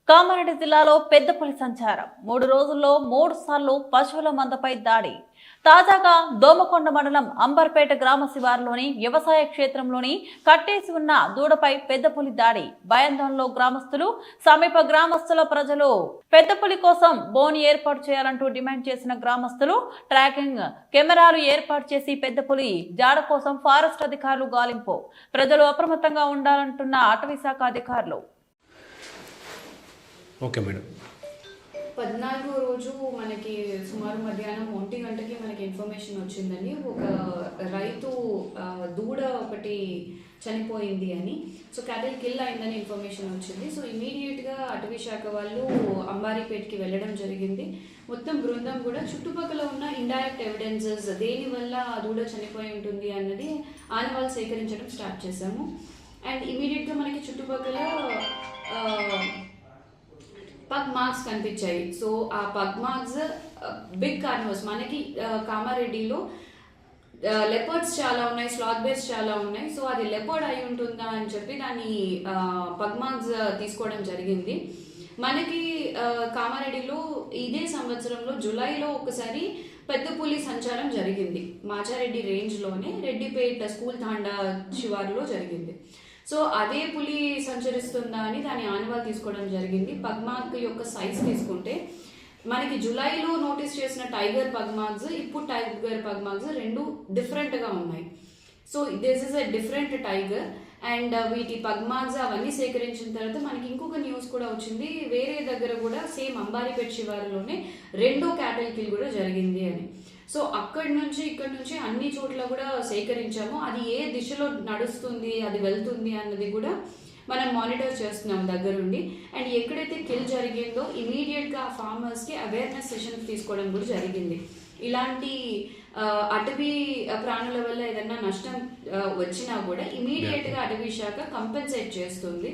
కామారెడ్డి జిల్లాలో పెద్ద పులి సంచారం 3 రోజుల్లో 3 సార్లు పశువుల మందపై దాడి. తాజాగా దోమకొండ మండలం అంబర్పేట గ్రామ శివారులోని వ్యవసాయ క్షేత్రంలోని కట్టేసి ఉన్న దూడపై పెద్ద పులి దాడి. భయాందోళనలో గ్రామస్తులు, సమీప గ్రామస్తుల ప్రజలు. పెద్ద పులి కోసం బోన్ ఏర్పాటు చేయాలంటూ డిమాండ్ చేసిన గ్రామస్తులు ట్రాకింగ్ కెమెరాలు ఏర్పాటు చేసి పెద్ద పులి జాడ కోసం ఫారెస్ట్ అధికారులు గాలింపు. ప్రజలు అప్రమత్తంగా ఉండాలంటున్న అటవీ శాఖ అధికారులు. Okay madam. 14వ రోజు మనకి సుమారు మధ్యాహ్నం 1 గంటకి మనకి ఇన్ఫర్మేషన్ వచ్చిందని ఒక రైతు దూడ ఒకటి చనిపోయింది అని. సో క్యాటిల్ కిల్ అయిందని ఇన్ఫర్మేషన్ వచ్చింది. సో ఇమీడియట్గా అటవీ శాఖ వాళ్ళు అంబారీపేట్కి వెళ్ళడం జరిగింది. మొత్తం బృందం కూడా చుట్టుపక్కల ఉన్న ఇండైరెక్ట్ ఎవిడెన్సెస్ దేనివల్ల ఆ దూడ చనిపోయి ఉంటుంది అన్నది ఆనవాళ్ళు సేకరించడం స్టార్ట్ చేశాము. అండ్ ఇమీడియట్గా మనకి చుట్టుపక్కల పగ్ మార్క్స్ కనిపించాయి. సో ఆ పగ్ మార్క్స్ బిగ్ కార్నివర్స్ మనకి కామారెడ్డిలో లెపర్డ్స్ చాలా ఉన్నాయి, స్లాత్ బేర్స్ చాలా ఉన్నాయి. సో అది లెపర్డ్ అయి ఉంటుందా అని చెప్పి దాన్ని పగ్ మార్క్స్ తీసుకోవడం జరిగింది. మనకి కామారెడ్డిలో ఇదే సంవత్సరంలో జూలైలో ఒకసారి పెద్ద పులి సంచారం జరిగింది. మాచారెడ్డి రేంజ్లోనే రెడ్డిపేట స్కూల్ తాండా శివారులో జరిగింది. సో అదే పులి సంచరిస్తుందా అని దాని ఆనవాలు తీసుకోవడం జరిగింది. పగ్మార్క్ యొక్క సైజ్ తీసుకుంటే మనకి జూలైలో నోటీస్ చేసిన టైగర్ పగ్మార్క్స్, ఇప్పుడు టైగర్ పగ్మార్క్స్ రెండు డిఫరెంట్గా ఉన్నాయి. So this is a different tiger. And వీటి పగ్మార్క్స్ అవన్నీ సేకరించిన తర్వాత మనకి ఇంకొక న్యూస్ కూడా వచ్చింది, వేరే దగ్గర కూడా సేమ్ అంబారీపేట్ శివారులోనే 2వ క్యాటిల్ కిల్ కూడా జరిగింది అని. సో అక్కడి నుంచి ఇక్కడి నుంచి అన్ని చోట్ల కూడా సేకరించాము. అది ఏ దిశలో నడుస్తుంది, అది వెళ్తుంది అన్నది కూడా మనం మానిటర్ చేస్తున్నాం దగ్గరుండి. అండ్ ఎక్కడైతే కిల్ జరిగిందో ఇమీడియట్గా ఆ ఫార్మర్స్కి అవేర్నెస్ సెషన్ తీసుకోవడం కూడా జరిగింది. ఇలాంటి అటవీ ప్రాణుల వల్ల ఏదన్నా నష్టం వచ్చినా కూడా ఇమీడియట్గా అటవీ శాఖ కంపెన్సేట్ చేస్తుంది.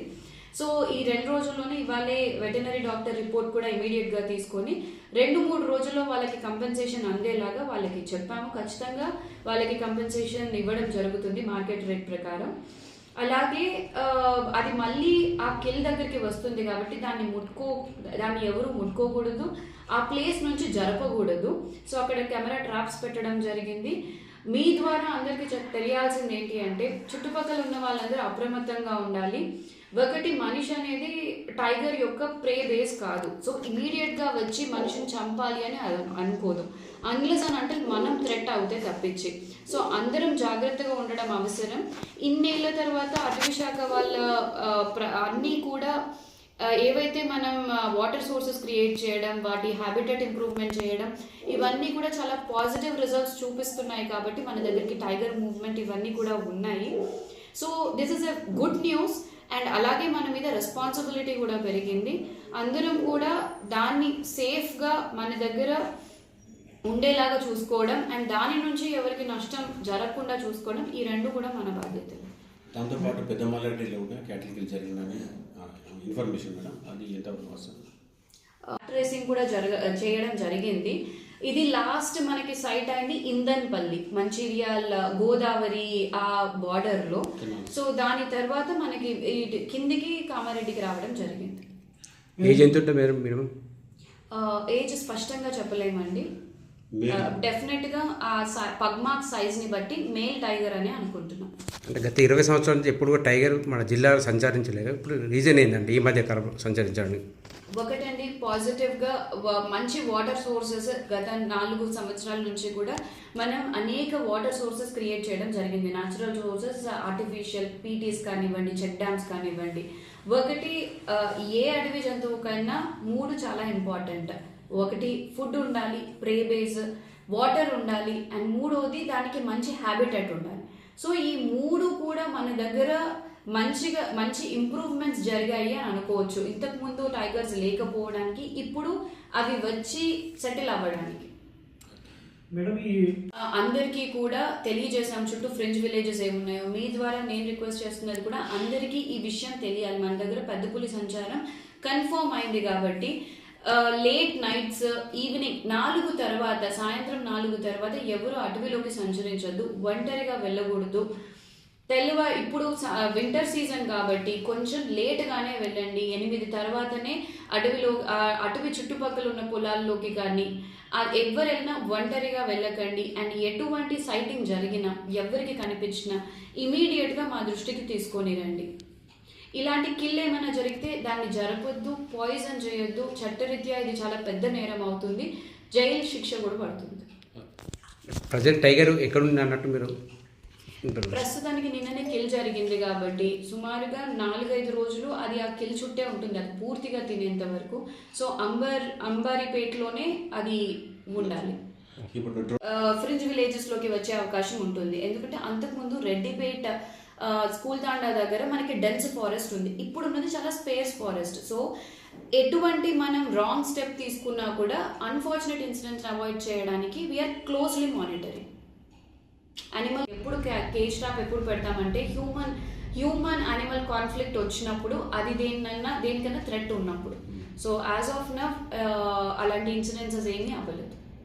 సో ఈ 2 రోజుల్లోనే ఇవాళే వెటనరీ డాక్టర్ రిపోర్ట్ కూడా ఇమీడియట్గా తీసుకొని 2-3 రోజుల్లో వాళ్ళకి కంపెన్సేషన్ అందేలాగా వాళ్ళకి చెప్పాము. ఖచ్చితంగా వాళ్ళకి కంపెన్సేషన్ ఇవ్వడం జరుగుతుంది మార్కెట్ రేట్ ప్రకారం. అలాగే అది మళ్ళీ ఆ కిల్ దగ్గరికి వస్తుంది కాబట్టి దాన్ని ఎవరు ముట్టుకోకూడదు, ఆ ప్లేస్ నుంచి జరపకూడదు. సో అక్కడ కెమెరా ట్రాప్స్ పెట్టడం జరిగింది. మీ ద్వారా అందరికీ తెలియాల్సింది ఏంటి అంటే చుట్టుపక్కల ఉన్న వాళ్ళందరూ అప్రమత్తంగా ఉండాలి. ఒకటి, మనిషి అనేది టైగర్ యొక్క ప్రే బేస్ కాదు. సో ఇమీడియట్గా వచ్చి మనిషిని చంపాలి అని అనుకోదు, అన్లెస్ అని అంటే మనం థ్రెట్ అవుతే తప్పించి. సో అందరం జాగ్రత్తగా ఉండడం అవసరం. ఇన్నేళ్ల తర్వాత అటవీ శాఖ వాళ్ళ అన్నీ కూడా ఏవైతే మనం వాటర్ సోర్సెస్ క్రియేట్ చేయడం, వాటి హ్యాబిటెట్ ఇంప్రూవ్మెంట్ చేయడం, ఇవన్నీ కూడా చాలా పాజిటివ్ రిజల్ట్స్ చూపిస్తున్నాయి. కాబట్టి మన దగ్గరికి టైగర్ మూవ్మెంట్ ఇవన్నీ కూడా ఉన్నాయి. So this is a good news. And అలాగే మన మీద రెస్పాన్సిబిలిటీ కూడా పెరిగింది. అందరం కూడా దాన్ని సేఫ్గా మన దగ్గర ఉండేలాగా చూసుకోవడం అండ్ దాని నుంచి ఎవరికి నష్టం జరగకుండా చూసుకోవడం, ఈ 2 కూడా మన బాధ్యతలు. దాంతోపాటు పెద్ద మల్లారెడ్డిలో కూడా క్యాటిల్ కిల్ జరిగిందని ఇన్ఫర్మేషన్ మేడం, అది ఎంతవరకు వస్తుంది? ట్రేసింగ్ కూడా చేయడం జరిగింది. ఇది లాస్ట్ మనకి సైట్ అయింది ఇందన్పల్లి, మంచిర్యాల గోదావరి ఆ బార్డర్లో. సో దాని తర్వాత మనకి కిందికి కామారెడ్డికి రావడం జరిగింది. ఏజ్ ఎంత ఉంటుంది మేడం? ఏజ్ స్పష్టంగా చెప్పలేమండి. డెఫినెట్గా ఆ పగ్మార్క్ సైజ్ని బట్టి మేల్ టైగర్ అని అనుకుంటున్నాం. అంటే గత 20 సంవత్సరాల నుంచి ఎప్పుడు కూడా టైగర్ మన జిల్లాలో సంచరించలేదు. ఇప్పుడు రీజన్ ఏంటంటే ఈ మధ్య కాలం సంచరించడానికి? ఒకటండి, పాజిటివ్గా మంచి వాటర్ సోర్సెస్ గత 4 సంవత్సరాల నుంచి కూడా మనం అనేక వాటర్ సోర్సెస్ క్రియేట్ చేయడం జరిగింది. న్యాచురల్ సోర్సెస్, ఆర్టిఫిషియల్ పీటీస్ కానివ్వండి, చెక్ డ్యామ్స్ కానివ్వండి. ఒకటి, ఏ అడవి జంతువుకైనా 3 చాలా ఇంపార్టెంట్. ఒకటి, ఫుడ్ ఉండాలి, ప్రే బేస్, వాటర్ ఉండాలి, అండ్ 3వది దానికి మంచి హ్యాబిటెట్ ఉండాలి. సో ఈ 3 కూడా మన దగ్గర మంచి ఇంప్రూవ్మెంట్స్ జరిగాయి అని అనుకోవచ్చు. ఇంతకుముందు టైగర్స్ లేకపోవడానికి, ఇప్పుడు అవి వచ్చి సెటిల్ అవ్వడానికి. అందరికీ కూడా తెలియజేసాం చుట్టూ ఫ్రింజ్ విలేజెస్ ఏమున్నాయో. మీ ద్వారా నేను రిక్వెస్ట్ చేస్తున్నది కూడా అందరికీ ఈ విషయం తెలియాలి. మన దగ్గర పెద్ద పులి సంచారం కన్ఫర్మ్ అయింది కాబట్టి లేట్ నైట్స్, ఈవినింగ్ 4 తర్వాత, సాయంత్రం 4 తర్వాత ఎవరు అటవీలోకి సంచరించద్దు, ఒంటరిగా వెళ్ళకూడదు. ఇప్పుడు వింటర్ సీజన్ కాబట్టి కొంచెం లేట్గానే వెళ్ళండి. 8 తర్వాతనే అటవీ చుట్టుపక్కల ఉన్న పొలాల్లోకి కానీ ఎవరు వెళ్ళినా ఒంటరిగా వెళ్ళకండి. అండ్ ఎటువంటి సైటింగ్ జరిగినా ఎవరికి కనిపించినా ఇమీడియట్గా మా దృష్టికి తీసుకొని రండి. ఇలాంటి కిల్ ఏమైనా జరిగితే దాన్ని జరపొద్దు, పాయిజన్ చేయొద్దు. చట్టరీత్యా ఇది చాలా పెద్ద నేరం అవుతుంది, జైలు శిక్ష కూడా పడుతుంది. ప్రజెంట్ టైగర్ ఎక్కడుంది అన్నట్టు మీరు ప్రస్తుతానికి నిన్ననే కిల్ జరిగింది కాబట్టి సుమారుగా 4-5 రోజులు అది ఆ కిల్ చుట్టే ఉంటుంది, అది పూర్తిగా తినేంత వరకు. సో అంబారిపేటలోనే అది ఉండాలి. ఫ్రింజ్ విలేజెస్లోకి వచ్చే అవకాశం ఉంటుంది. ఎందుకంటే అంతకుముందు రెడ్డిపేట స్కూల్ తాండా దగ్గర మనకి డెన్స్ ఫారెస్ట్ ఉంది, ఇప్పుడు ఉన్నది చాలా స్పేస్ ఫారెస్ట్. సో ఎటువంటి మనం రాంగ్ స్టెప్ తీసుకున్నా కూడా అన్ఫార్చునేట్ ఇన్సిడెంట్స్ అవాయిడ్ చేయడానికి వీఆర్ క్లోజ్లీ మానిటరింగ్. యానిమల్ ఎప్పుడు కేజ్ ట్రాప్ ఎప్పుడు పెడతామంటే హ్యూమన్ యానిమల్ కాన్ఫ్లిక్ట్ వచ్చినప్పుడు, అది దేనికన్నా థ్రెట్ ఉన్నప్పుడు. సో యాజ్ ఆఫ్ నౌ అలాంటి ఇన్సిడెంట్స్ ఏమీ అవ్వలేదు.